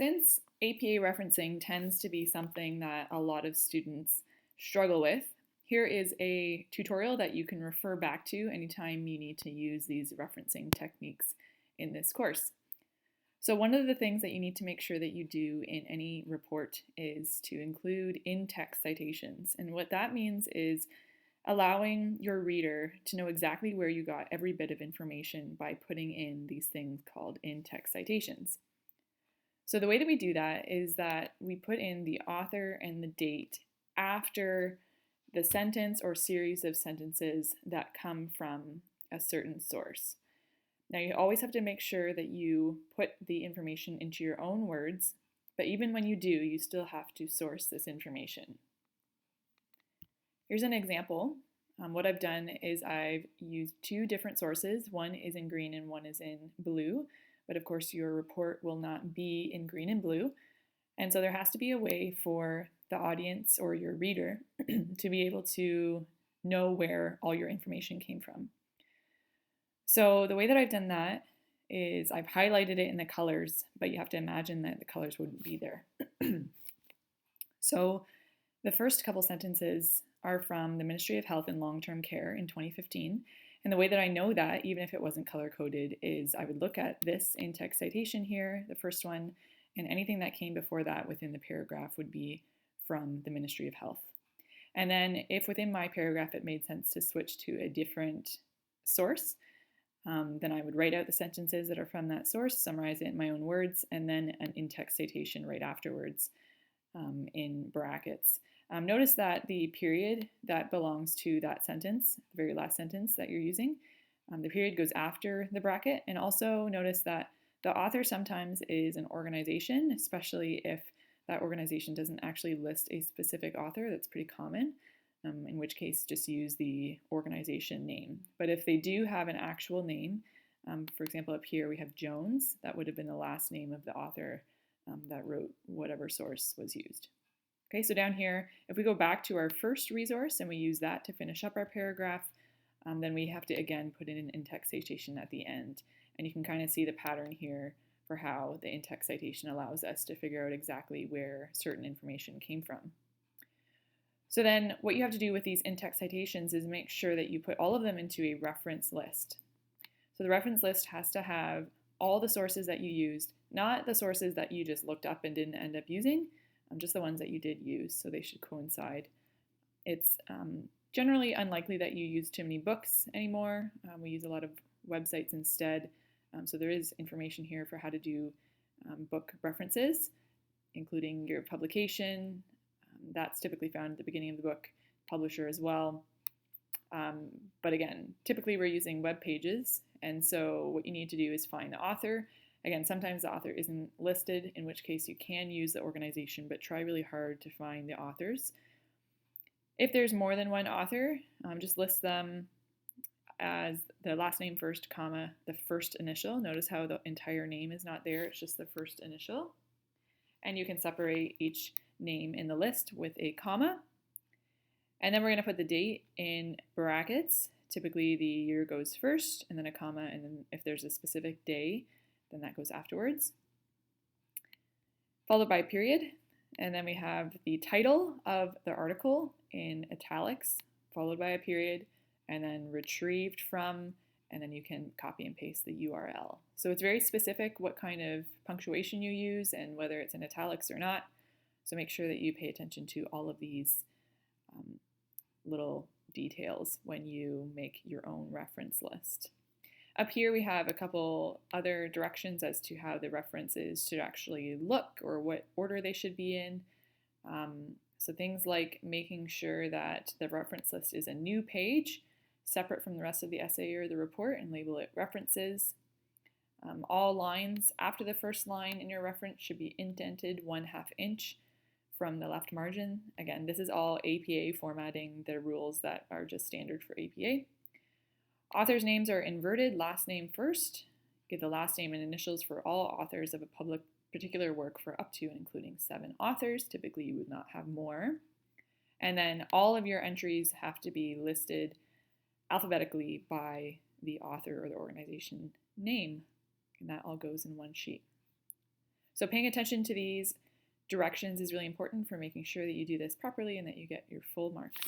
Since APA referencing tends to be something that a lot of students struggle with, here is a tutorial that you can refer back to anytime you need to use these referencing techniques in this course. So one of the things that you need to make sure that you do in any report is to include in-text citations. And what that means is allowing your reader to know exactly where you got every bit of information by putting in these things called in-text citations. So the way that we do that is that we put in the author and the date after the sentence or series of sentences that come from a certain source. Now you always have to make sure that you put the information into your own words, but even when you do, you still have to source this information. Here's an example. What I've done is I've used two different sources. One is in green and one is in blue, but of course your report will not be in green and blue. And so there has to be a way for the audience or your reader to be able to know where all your information came from. So the way that I've done that is I've highlighted it in the colors, but you have to imagine that the colors wouldn't be there. So the first couple sentences are from the Ministry of Health and Long-Term Care in 2015. And the way that I know that, even if it wasn't color-coded, is I would look at this in-text citation here, the first one, and anything that came before that within the paragraph would be from the Ministry of Health. And then if within my paragraph it made sense to switch to a different source, then I would write out the sentences that are from that source, summarize it in my own words, and then an in-text citation right afterwards in brackets. Notice that the period that belongs to that sentence, the very last sentence that you're using, the period goes after the bracket. And also notice that the author sometimes is an organization, especially if that organization doesn't actually list a specific author. That's pretty common, in which case just use the organization name. But if they do have an actual name, for example, up here we have Jones, that would have been the last name of the author that wrote whatever source was used. Okay, so down here, if we go back to our first resource and we use that to finish up our paragraph, then we have to again put in an in-text citation at the end. And you can kind of see the pattern here for how the in-text citation allows us to figure out exactly where certain information came from. So then what you have to do with these in-text citations is make sure that you put all of them into a reference list. So the reference list has to have all the sources that you used, not the sources that you just looked up and didn't end up using, just the ones that you did use, so they should coincide. It's generally unlikely that you use too many books anymore. We use a lot of websites instead, so there is information here for how to do book references, including your publication. That's typically found at the beginning of the book, publisher as well. But again, typically we're using web pages, and so what you need to do is find the author. Again, sometimes the author isn't listed, in which case you can use the organization, but try really hard to find the authors. If there's more than one author, just list them as the last name first, comma, the first initial. Notice how the entire name is not there, it's just the first initial. And you can separate each name in the list with a comma. And then we're going to put the date in brackets. Typically the year goes first, and then a comma, and then if there's a specific day, then that goes afterwards. Followed by a period, and then we have the title of the article in italics, followed by a period, and then retrieved from, and then you can copy and paste the URL. So it's very specific what kind of punctuation you use and whether it's in italics or not. So make sure that you pay attention to all of these little details when you make your own reference list. Up here we have a couple other directions as to how the references should actually look or what order they should be in. So things like making sure that the reference list is a new page separate from the rest of the essay or the report and label it references. All lines after the first line in your reference should be indented 1/2 inch from the left margin. Again, this is all APA formatting, the rules that are just standard for APA. Authors' names are inverted, last name first. Give the last name and initials for all authors of a particular work for up to and including 7 authors. Typically you would not have more. And then all of your entries have to be listed alphabetically by the author or the organization name. And that all goes in one sheet. So paying attention to these directions is really important for making sure that you do this properly and that you get your full marks.